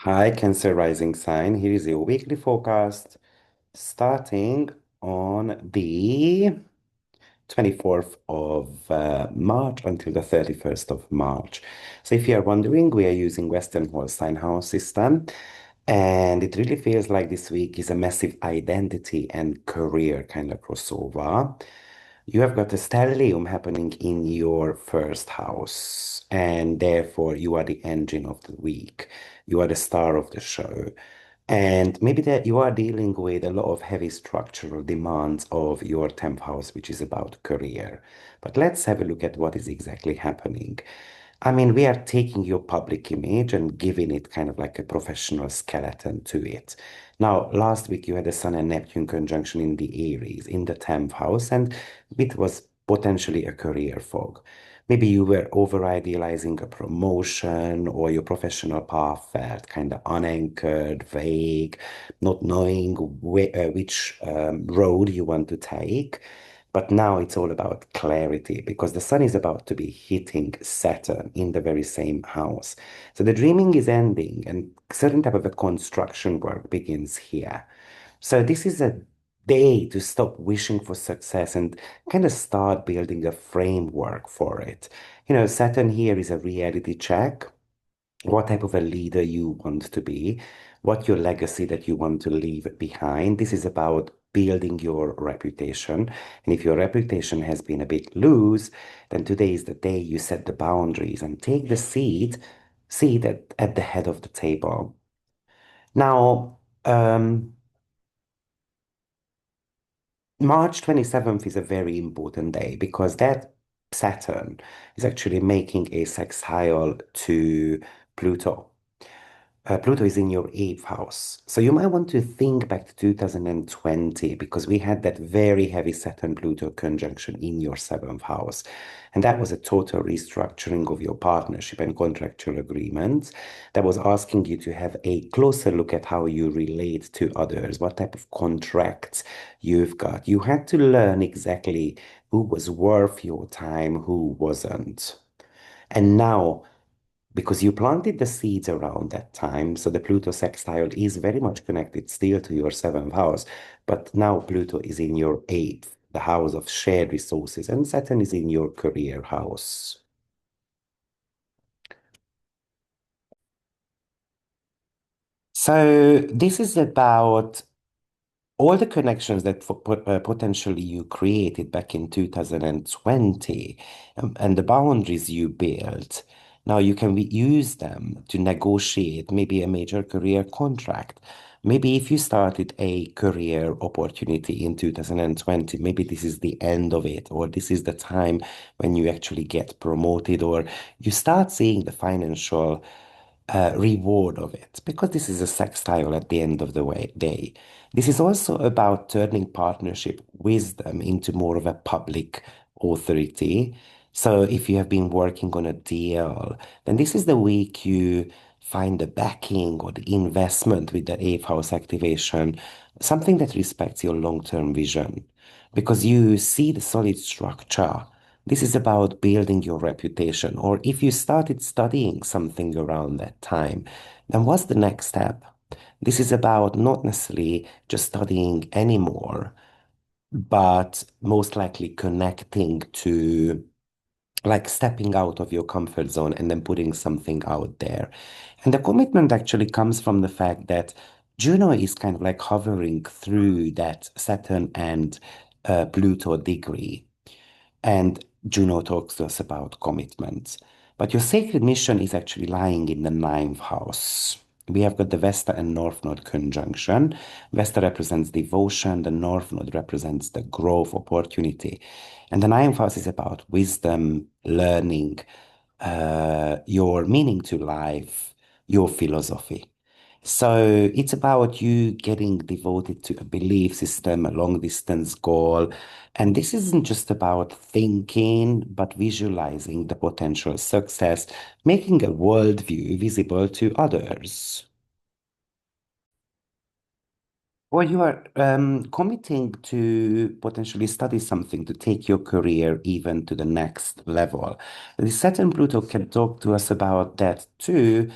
Hi, Cancer rising sign. Here is your weekly forecast starting on the 24th of March until the 31st of March. So, if you are wondering, we are using Western Holstein house system, and it really feels like this week is a massive identity and career kind of crossover. You have got a stellium happening in your first house, and therefore you are the engine of the week. You are the star of the show. And maybe that you are dealing with a lot of heavy structural demands of your 10th house, which is about career. But let's have a look at what is exactly happening. I mean, we are taking your public image and giving it kind of like a professional skeleton to it. Now, last week you had a Sun and Neptune conjunction in the Aries, in the 10th house, and it was potentially a career fog. Maybe you were over idealizing a promotion or your professional path felt kind of unanchored, vague, not knowing which road you want to take. But now it's all about clarity because the sun is about to be hitting Saturn in the very same house. So the dreaming is ending and certain type of a construction work begins here. So this is a day to stop wishing for success and kind of start building a framework for it. Saturn here is a reality check, what type of a leader you want to be, what your legacy that you want to leave behind. This is about building your reputation. And if your reputation has been a bit loose, then today is the day you set the boundaries and take the seat at the head of the table. Now, March 27th is a very important day because that Saturn is actually making a sextile to Pluto. Pluto is in your eighth house. So you might want to think back to 2020 because we had that very heavy Saturn Pluto conjunction in your seventh house. And that was a total restructuring of your partnership and contractual agreements that was asking you to have a closer look at how you relate to others, what type of contracts you've got. You had to learn exactly who was worth your time, who wasn't. And now, because you planted the seeds around that time. So the Pluto sextile is very much connected still to your seventh house, but now Pluto is in your eighth, the house of shared resources, and Saturn is in your career house. So this is about all the connections that potentially you created back in 2020 and the boundaries you built. Now you can use them to negotiate maybe a major career contract. Maybe if you started a career opportunity in 2020, maybe this is the end of it, or this is the time when you actually get promoted, or you start seeing the financial reward of it, because this is a sextile at the end of the day. This is also about turning partnership wisdom into more of a public authority. So if you have been working on a deal, then this is the week you find the backing or the investment with the eighth house activation, something that respects your long-term vision, because you see the solid structure. This is about building your reputation. Or if you started studying something around that time, then what's the next step? This is about not necessarily just studying anymore, but most likely connecting to like stepping out of your comfort zone and then putting something out there. And the commitment actually comes from the fact that Juno is kind of like hovering through that Saturn and Pluto degree. And Juno talks to us about commitments. But your sacred mission is actually lying in the ninth house. We have got the Vesta and North Node conjunction. Vesta represents devotion, the North Node represents the growth opportunity. And the ninth house is about wisdom, learning, your meaning to life, your philosophy. So it's about you getting devoted to a belief system, a long distance goal. And this isn't just about thinking, but visualizing the potential success, making a worldview visible to others. Or you are committing to potentially study something to take your career even to the next level. The Saturn Pluto can talk to us about that too,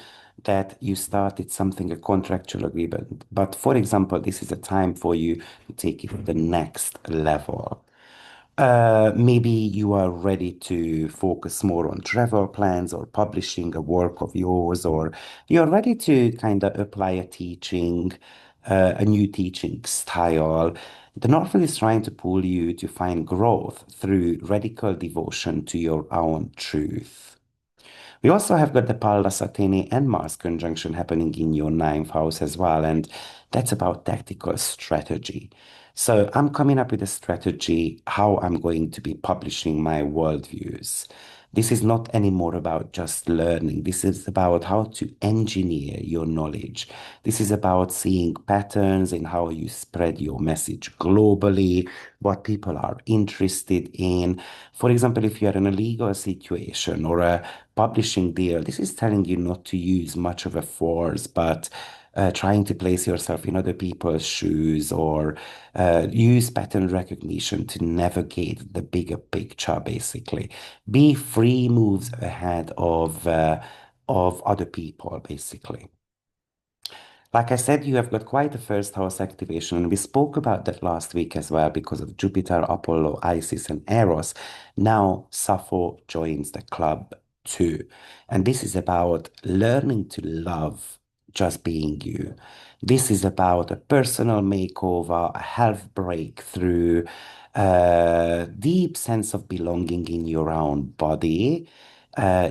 that you started something, a contractual agreement. But for example, this is a time for you to take it to the next level. Maybe you are ready to focus more on travel plans or publishing a work of yours, or you're ready to kind of apply a new teaching style. The North is trying to pull you to find growth through radical devotion to your own truth. We also have got the Pallas Athene and Mars conjunction happening in your ninth house as well, and that's about tactical strategy. So I'm coming up with a strategy how I'm going to be publishing my worldviews. This is not anymore about just learning. This is about how to engineer your knowledge. This is about seeing patterns in how you spread your message globally, what people are interested in. For example, if you're in a legal situation or a publishing deal, this is telling you not to use much of a force, but trying to place yourself in other people's shoes or use pattern recognition to navigate the bigger picture, basically. Be three moves ahead of other people, basically. Like I said, you have got quite a first house activation, and we spoke about that last week as well because of Jupiter, Apollo, Isis, and Eros. Now, Sappho joins the club too. And this is about learning to love just being you. This is about a personal makeover, a health breakthrough, a deep sense of belonging in your own body.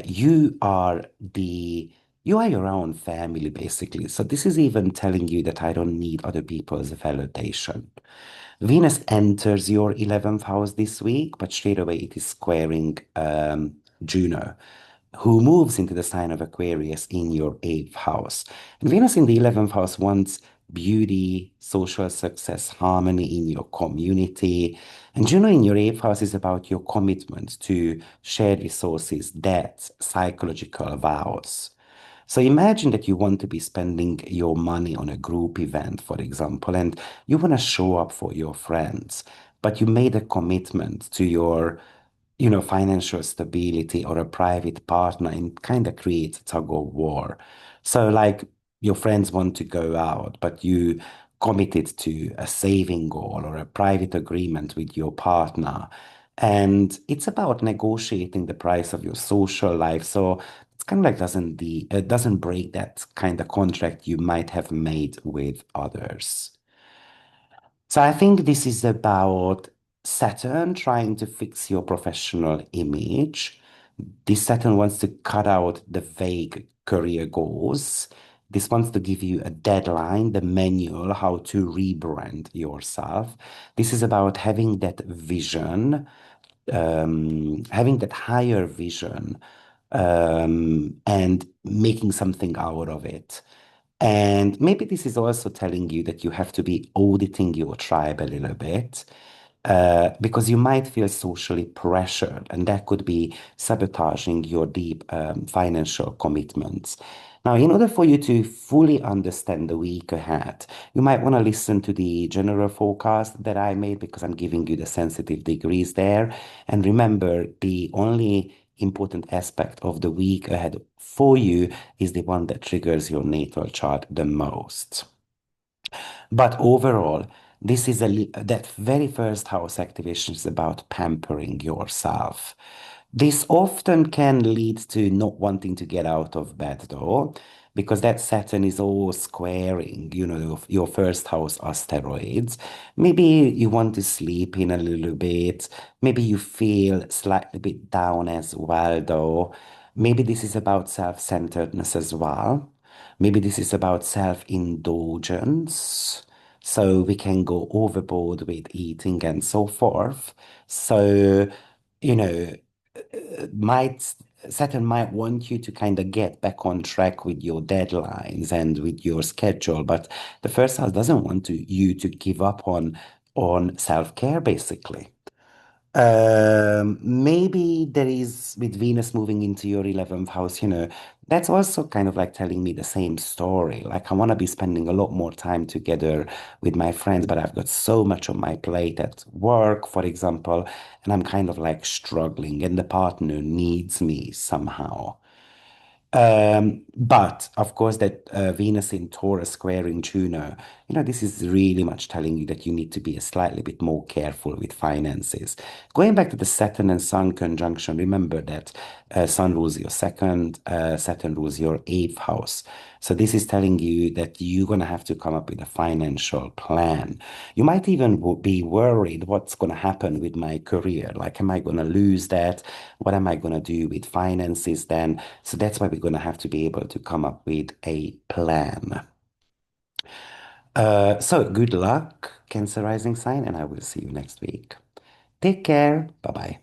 You are the you are your own family, basically. So this is even telling you that I don't need other people's validation. Venus enters your 11th house this week, but straight away it is squaring Juno, who moves into the sign of Aquarius in your 8th house. And Venus in the 11th house wants beauty, social success, harmony in your community. And Juno in your 8th house is about your commitment to shared resources, debts, psychological vows. So imagine that you want to be spending your money on a group event, for example, and you want to show up for your friends, but you made a commitment to your, financial stability or a private partner and kind of creates a tug of war. So like your friends want to go out, but you committed to a saving goal or a private agreement with your partner. And it's about negotiating the price of your social life. So it's kind of like doesn't break that kind of contract you might have made with others. So I think this is about Saturn trying to fix your professional image. This Saturn wants to cut out the vague career goals. This wants to give you a deadline, the manual, how to rebrand yourself. This is about having that vision, having that higher vision, and making something out of it. And maybe this is also telling you that you have to be auditing your tribe a little bit, because you might feel socially pressured, and that could be sabotaging your deep financial commitments. Now, in order for you to fully understand the week ahead, you might want to listen to the general forecast that I made because I'm giving you the sensitive degrees there. And remember, the only important aspect of the week ahead for you is the one that triggers your natal chart the most. But overall, this is that very first house activation is about pampering yourself. This often can lead to not wanting to get out of bed though, because that Saturn is all squaring, your first house asteroids. Maybe you want to sleep in a little bit. Maybe you feel slightly bit down as well though. Maybe this is about self-centeredness as well. Maybe this is about self-indulgence. So we can go overboard with eating and so forth. So, you know, might Saturn might want you to kind of get back on track with your deadlines and with your schedule, but the first house doesn't want you to give up on self-care, basically. Maybe there is with Venus moving into your 11th house, that's also kind of like telling me the same story. Like I want to be spending a lot more time together with my friends, but I've got so much on my plate at work, for example, and I'm kind of like struggling, and the partner needs me somehow. But of course, that Venus in Taurus squaring Juno, this is really much telling you that you need to be a slightly bit more careful with finances. Going back to the Saturn and Sun conjunction, remember that Sun rules your second, Saturn rules your eighth house. So this is telling you that you're going to have to come up with a financial plan. You might even be worried what's going to happen with my career. Like, am I going to lose that? What am I going to do with finances then? So that's why we're going to have to be able to come up with a plan. So good luck, Cancer rising sign, and I will see you next week. Take care. Bye bye.